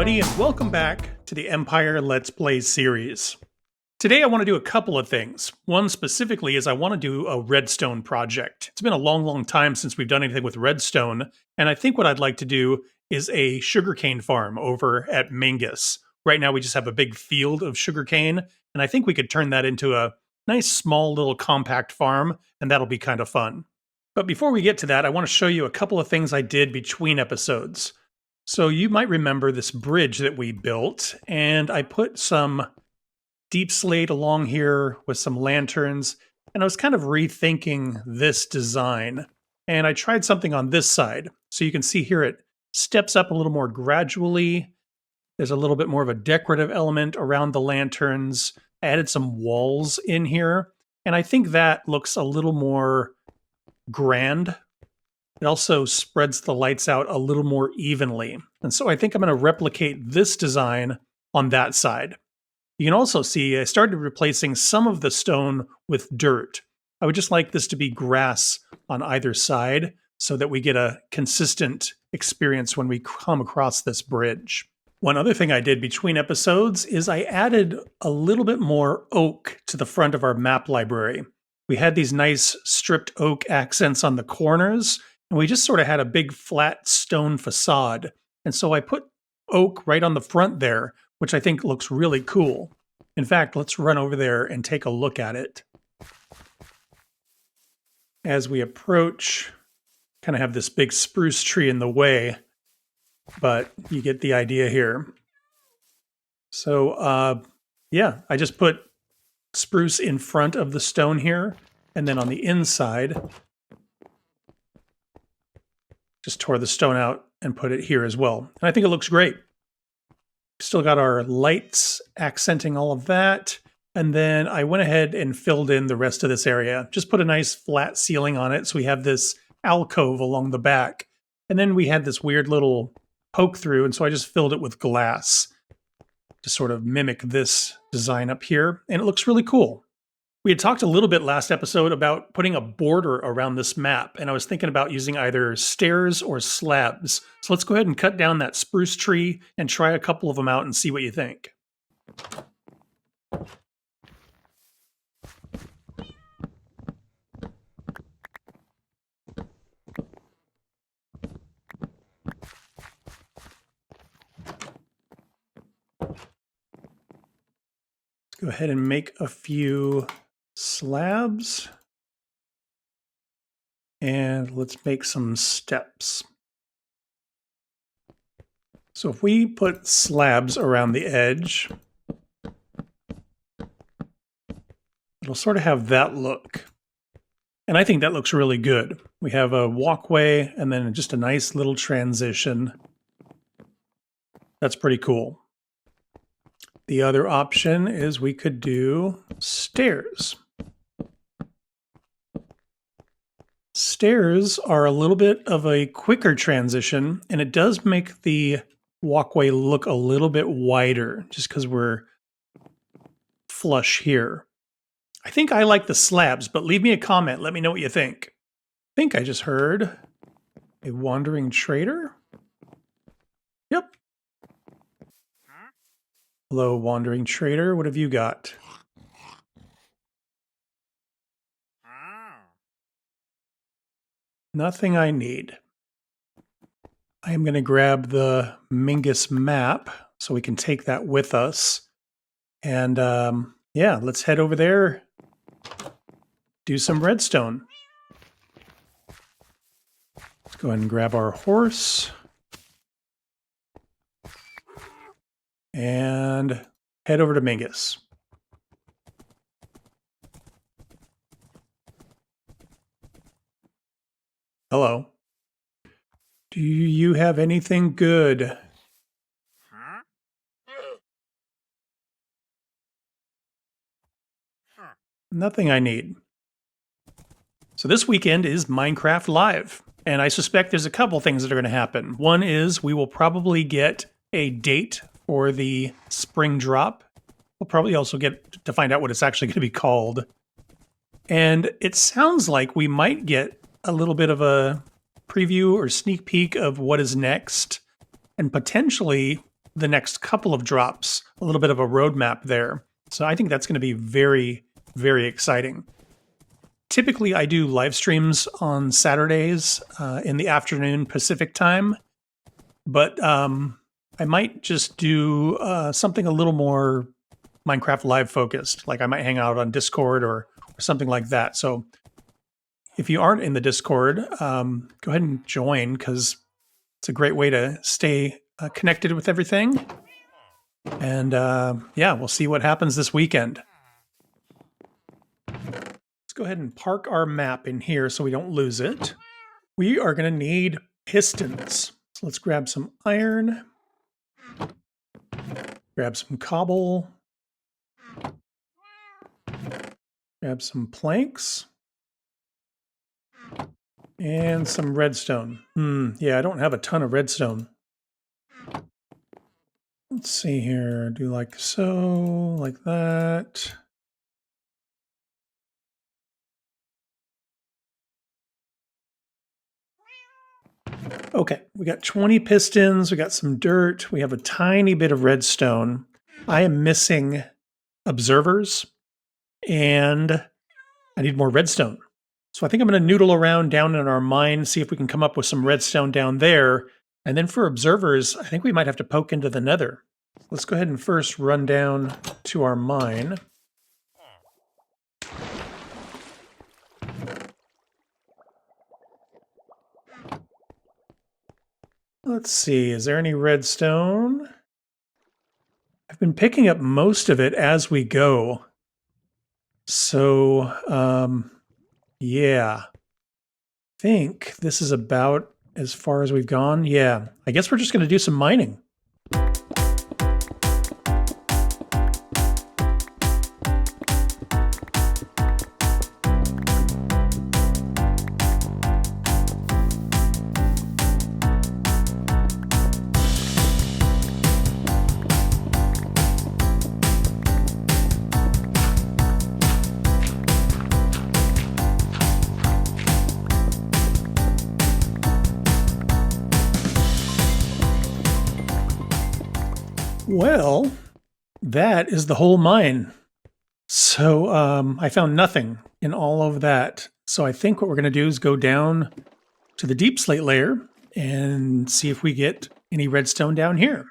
everybody, and welcome back to the Empire Let's Play series. Today I want to do a couple of things. One specifically is I want to do a redstone project. It's been a long time since we've done anything with redstone, and I think what I'd like to do is a sugarcane farm over at Mingus. Right now we just have a big field of sugarcane, and I think we could turn that into a nice small little compact farm, and that'll be kind of fun. But before we get to that, I want to show you a couple of things I did between episodes. So you might remember this bridge that we built, and I put some deep slate along here with some lanterns, and I was kind of rethinking this design. And I tried something on this side. So you can see here it steps up a little more gradually. There's a little bit more of a decorative element around the lanterns. I added some walls in here, and I think that looks a little more grand. It also spreads the lights out a little more evenly. And so I think I'm going to replicate this design on that side. You can also see I started replacing some of the stone with dirt. I would just like this to be grass on either side so that we get a consistent experience when we come across this bridge. One other thing I did between episodes is I added a little bit more oak to the front of our map library. We had these nice stripped oak accents on the corners, and we just sort of had a big flat stone facade. And so I put oak right on the front there, which I think looks really cool. In fact, let's run over there and take a look at it. As we approach, kind of have this big spruce tree in the way, but you get the idea here. So, yeah, I just put spruce in front of the stone here, and then on the inside, just tore the stone out and put it here as well. And I think it looks great. Still got our lights accenting all of that. And then I went ahead and filled in the rest of this area. Just put a nice flat ceiling on it. So we have this alcove along the back. And then we had this weird little poke through. And so I just filled it with glass to sort of mimic this design up here. And it looks really cool. We had talked a little bit last episode about putting a border around this map, and I was thinking about using either stairs or slabs. So let's go ahead and cut down that spruce tree and try a couple of them out and see what you think. Let's go ahead and make a few slabs, and let's make some steps. So if we put slabs around the edge, it'll sort of have that look. And I think that looks really good. We have a walkway and then just a nice little transition. That's pretty cool. The other option is we could do stairs. Stairs are a little bit of a quicker transition, and it does make the walkway look a little bit wider just because we're flush here. I think I like the slabs, but leave me a comment. Let me know what you think. I think I just heard a wandering trader. Yep. Hello, wandering trader. What have you got? Nothing I need. I am going to grab the Mingus map so we can take that with us. And yeah, let's head over there, do some redstone. Let's go ahead and grab our horse. And head over to Mingus. Hello. Do you have anything good? Nothing I need. So this weekend is Minecraft Live, and I suspect there's a couple things that are going to happen. One is we will probably get a date for the spring drop. We'll probably also get to find out what it's actually going to be called. And it sounds like we might get a little bit of a preview or sneak peek of what is next. And potentially the next couple of drops, a little bit of a roadmap there. So I think that's going to be very, very exciting. Typically, I do live streams on Saturdays in the afternoon Pacific time, but I might just do something a little more Minecraft Live focused. Like I might hang out on Discord or something like that. So if you aren't in the Discord, go ahead and join because it's a great way to stay connected with everything. And yeah, we'll see what happens this weekend. Let's go ahead and park our map in here so we don't lose it. We are going to need pistons. So let's grab some iron, grab some cobble, grab some planks, and some redstone. Yeah, I don't have a ton of redstone. Let's see here. Do like so, like that. Okay, we got 20 pistons, we got some dirt, we have a tiny bit of redstone. I am missing observers, and I need more redstone. So I think I'm going to noodle around down in our mine, see if we can come up with some redstone down there. And then for observers, I think we might have to poke into the nether. Let's go ahead and first run down to our mine. Let's see, is there any redstone? I've been picking up most of it as we go. So, yeah. I think this is about as far as we've gone. Yeah, I guess we're just going to do some mining. Well, that is the whole mine. So I found nothing in all of that. So I think what we're going to do is go down to the deep slate layer and see if we get any redstone down here.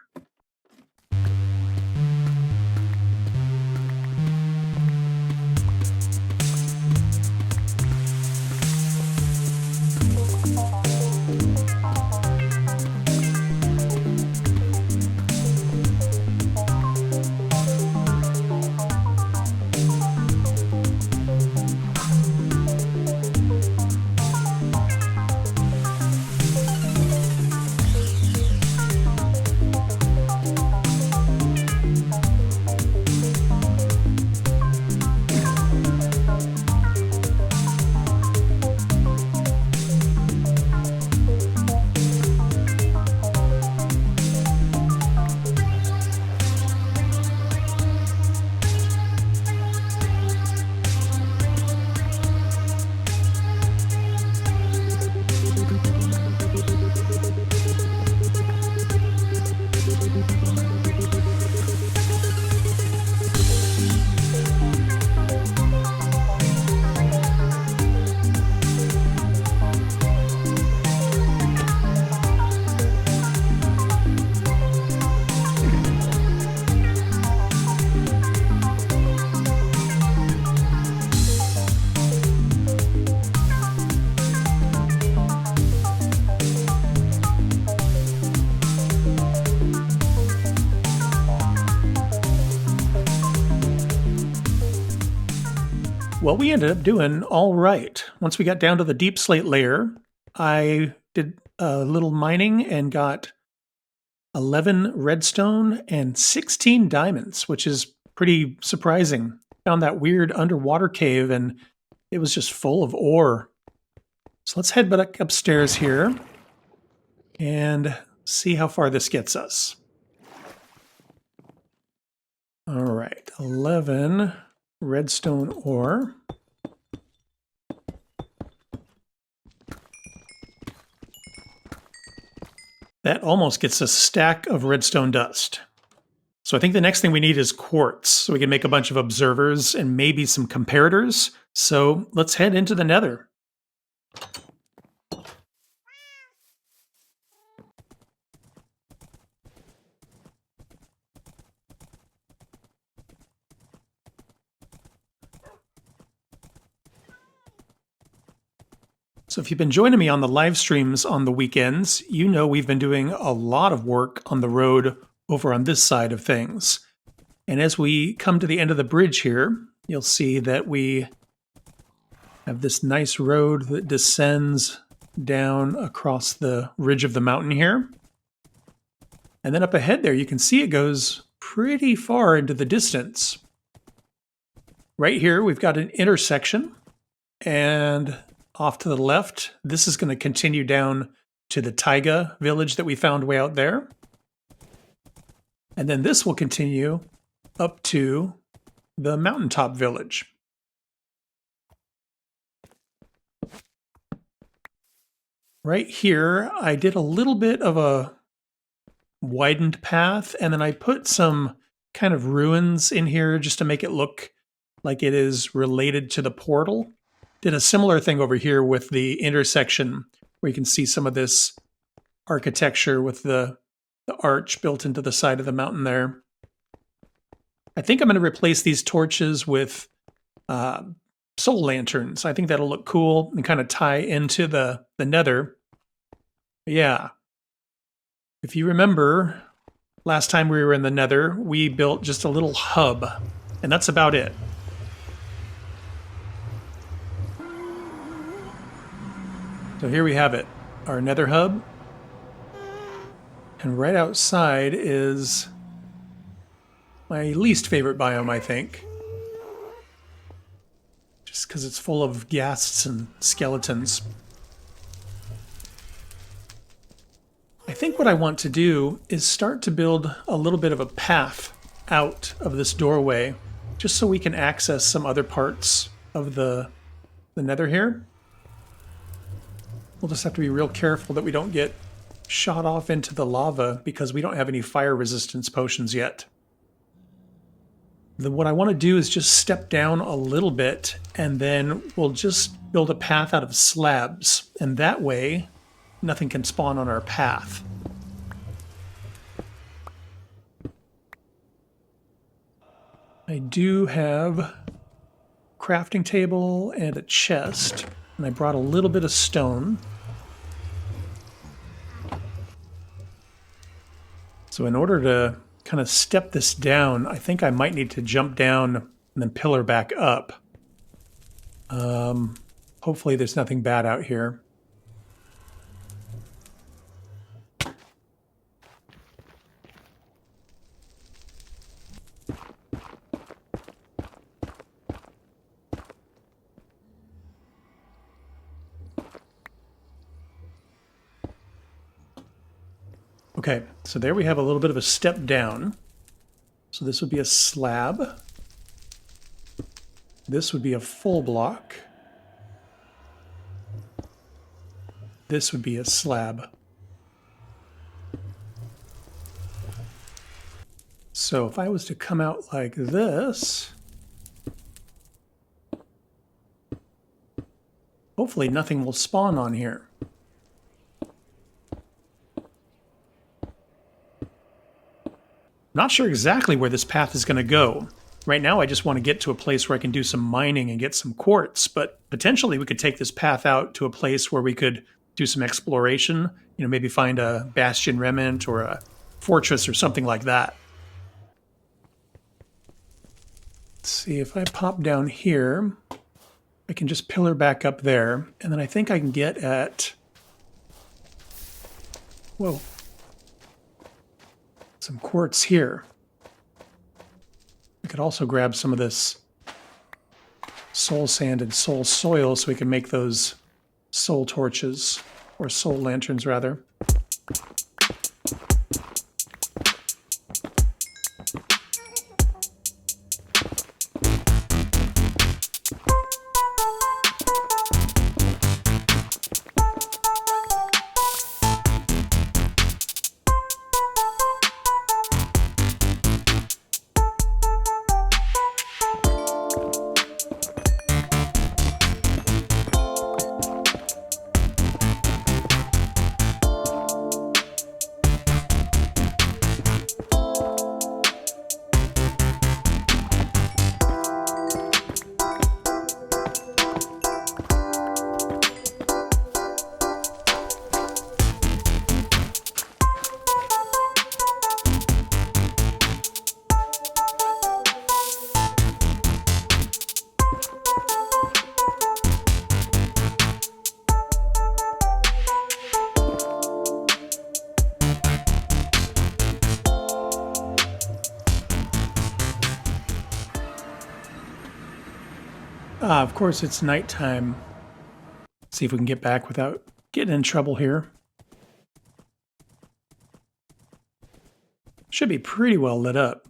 Well, we ended up doing all right. Once we got down to the deep slate layer, I did a little mining and got 11 redstone and 16 diamonds, which is pretty surprising. Found that weird underwater cave and it was just full of ore. So let's head back upstairs here and see how far this gets us. All right, 11 redstone ore. That almost gets a stack of redstone dust. So I think the next thing we need is quartz, so we can make a bunch of observers and maybe some comparators. So let's head into the nether. So if you've been joining me on the live streams on the weekends, you know we've been doing a lot of work on the road over on this side of things. And as we come to the end of the bridge here, you'll see that we have this nice road that descends down across the ridge of the mountain here. And then up ahead there, you can see it goes pretty far into the distance. Right here, we've got an intersection, and off to the left, this is going to continue down to the taiga village that we found way out there. And then this will continue up to the mountaintop village. Right here, I did a little bit of a widened path, and then I put some kind of ruins in here just to make it look like it is related to the portal. Did a similar thing over here with the intersection, where you can see some of this architecture with the arch built into the side of the mountain there. I think I'm going to replace these torches with soul lanterns. I think that'll look cool and kind of tie into the nether. Yeah. If you remember, last time we were in the nether, we built just a little hub, and that's about it. So here we have it, our nether hub. And right outside is my least favorite biome, I think. Just because it's full of ghasts and skeletons. I think what I want to do is start to build a little bit of a path out of this doorway, just so we can access some other parts of the nether here. We'll just have to be real careful that we don't get shot off into the lava because we don't have any fire resistance potions yet. What I want to do is just step down a little bit, and then we'll just build a path out of slabs, and that way nothing can spawn on our path. I do have a crafting table and a chest, and I brought a little bit of stone. So in order to kind of step this down, I think I might need to jump down and then pillar back up. Hopefully there's nothing bad out here. Okay, so there we have a little bit of a step down. So this would be a slab. This would be a full block. This would be a slab. So if I was to come out like this, hopefully nothing will spawn on here. Not sure exactly where this path is going to go. Right now I just want to get to a place where I can do some mining and get some quartz, but potentially we could take this path out to a place where we could do some exploration, you know, maybe find a bastion remnant or a fortress or something like that. Let's see, if I pop down here, I can just pillar back up there, and then I think I can get at... Whoa. Some quartz here. We could also grab some of this soul sand and soul soil so we can make those soul torches, or soul lanterns rather. Of course, it's nighttime. See if we can get back without getting in trouble here. Should be pretty well lit up.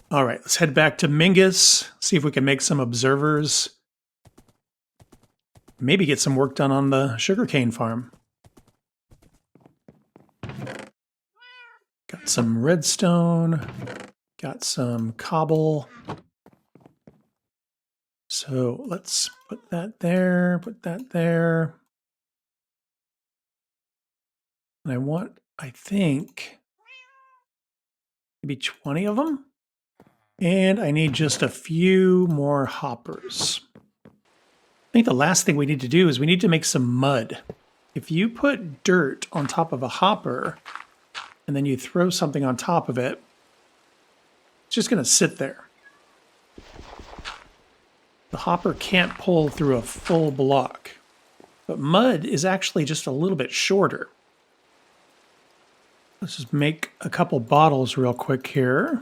All right, let's head back to Mingus, see if we can make some observers. Maybe get some work done on the sugarcane farm. Got some redstone, got some cobble. So let's put that there, put that there. And I want, I think, maybe 20 of them. And I need just a few more hoppers. I think the last thing we need to do is we need to make some mud. If you put dirt on top of a hopper and then you throw something on top of it, it's just going to sit there. The hopper can't pull through a full block. But mud is actually just a little bit shorter. Let's just make a couple bottles real quick here.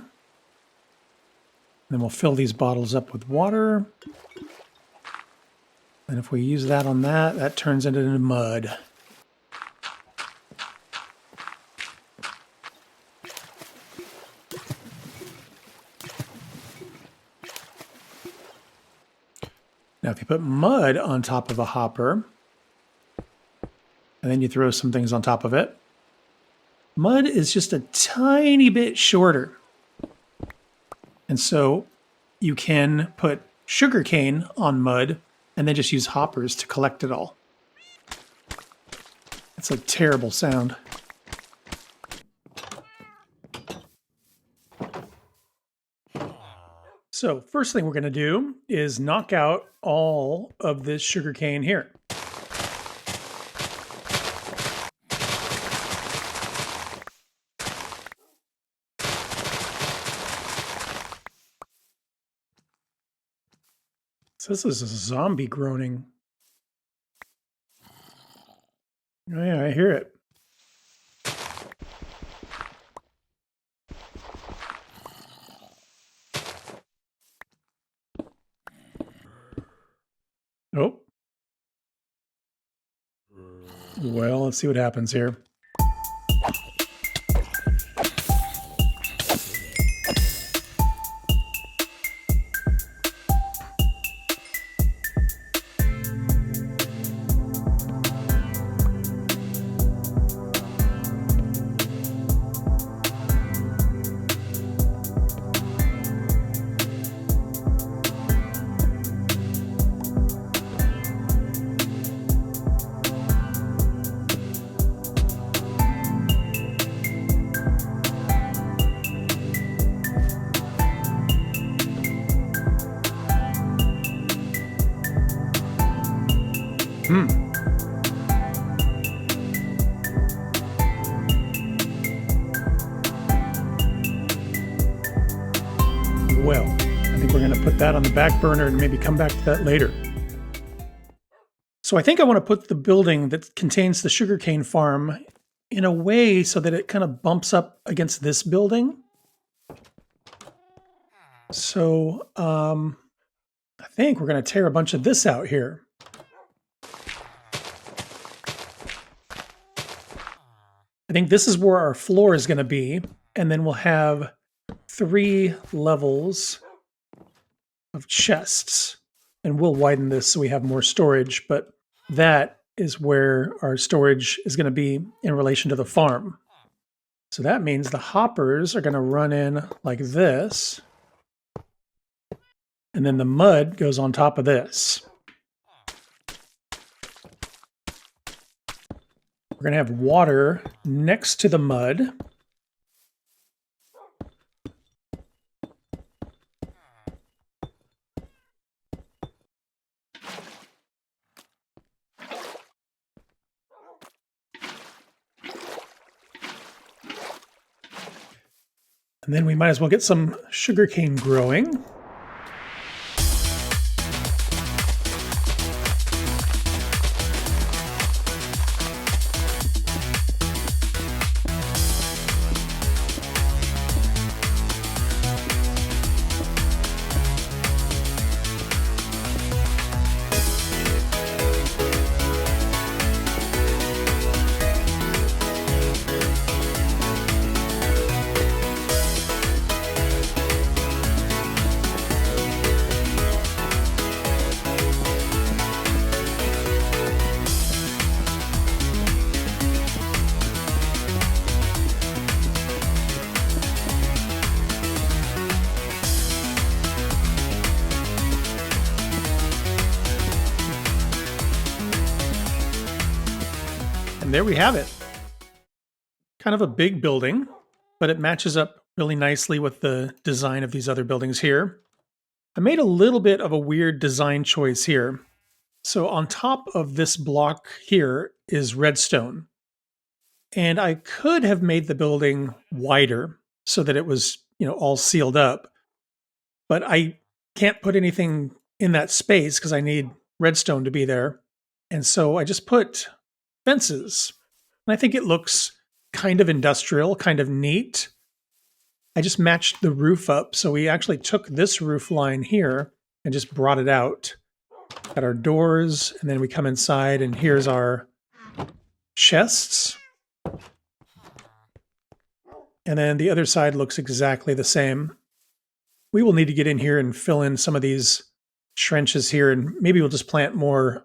Then we'll fill these bottles up with water. And if we use that on that, that turns it into mud. Now, if you put mud on top of a hopper, and then you throw some things on top of it, mud is just a tiny bit shorter. And so you can put sugarcane on mud and then just use hoppers to collect it all. It's a terrible sound. So first thing we're going to do is knock out all of this sugarcane here. So this is a zombie groaning. Oh yeah, I hear it. Oh. Well, let's see what happens here. Well, I think we're going to put that on the back burner and maybe come back to that later. So I think I want to put the building that contains the sugarcane farm in a way so that it kind of bumps up against this building. So I think we're going to tear a bunch of this out here. I think this is where our floor is going to be, and then we'll have 3 levels of chests, and we'll widen this so we have more storage, but that is where our storage is going to be in relation to the farm. So that means the hoppers are going to run in like this, and then the mud goes on top of this. We're going to have water next to the mud. And then we might as well get some sugarcane growing. And there we have it. Kind of a big building, but it matches up really nicely with the design of these other buildings here. I made a little bit of a weird design choice here. So on top of this block here is redstone. And I could have made the building wider so that it was, all sealed up. But I can't put anything in that space because I need redstone to be there. And so I just put fences. And I think it looks kind of industrial, kind of neat. I just matched the roof up. So we actually took this roof line here and just brought it out. Got our doors, and then we come inside, and here's our chests. And then the other side looks exactly the same. We will need to get in here and fill in some of these trenches here, and maybe we'll just plant more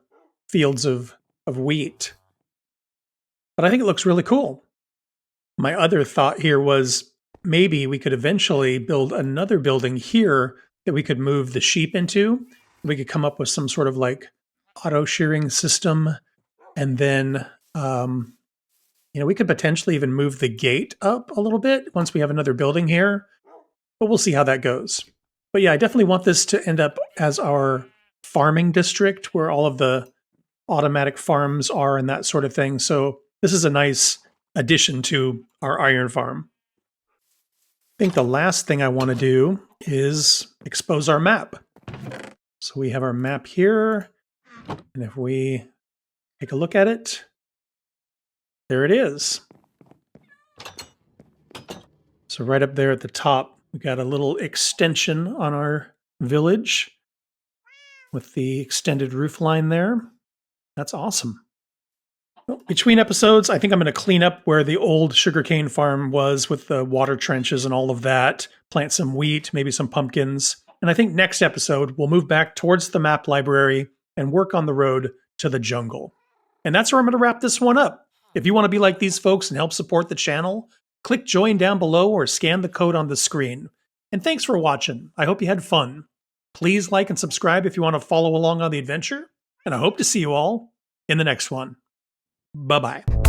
fields of wheat. But I think it looks really cool. My other thought here was maybe we could eventually build another building here that we could move the sheep into. We could come up with some sort of like auto shearing system. And then, we could potentially even move the gate up a little bit once we have another building here. But we'll see how that goes. But yeah, I definitely want this to end up as our farming district where all of the automatic farms are and that sort of thing. So this is a nice addition to our iron farm. I think the last thing I want to do is expose our map. So we have our map here, and if we take a look at it, there it is. So right up there at the top, we got a little extension on our village with the extended roof line there. That's awesome. Between episodes, I think I'm going to clean up where the old sugarcane farm was with the water trenches and all of that, plant some wheat, maybe some pumpkins. And I think next episode, we'll move back towards the map library and work on the road to the jungle. And that's where I'm going to wrap this one up. If you want to be like these folks and help support the channel, click join down below or scan the code on the screen. And thanks for watching. I hope you had fun. Please like and subscribe if you want to follow along on the adventure. And I hope to see you all in the next one. Bye-bye.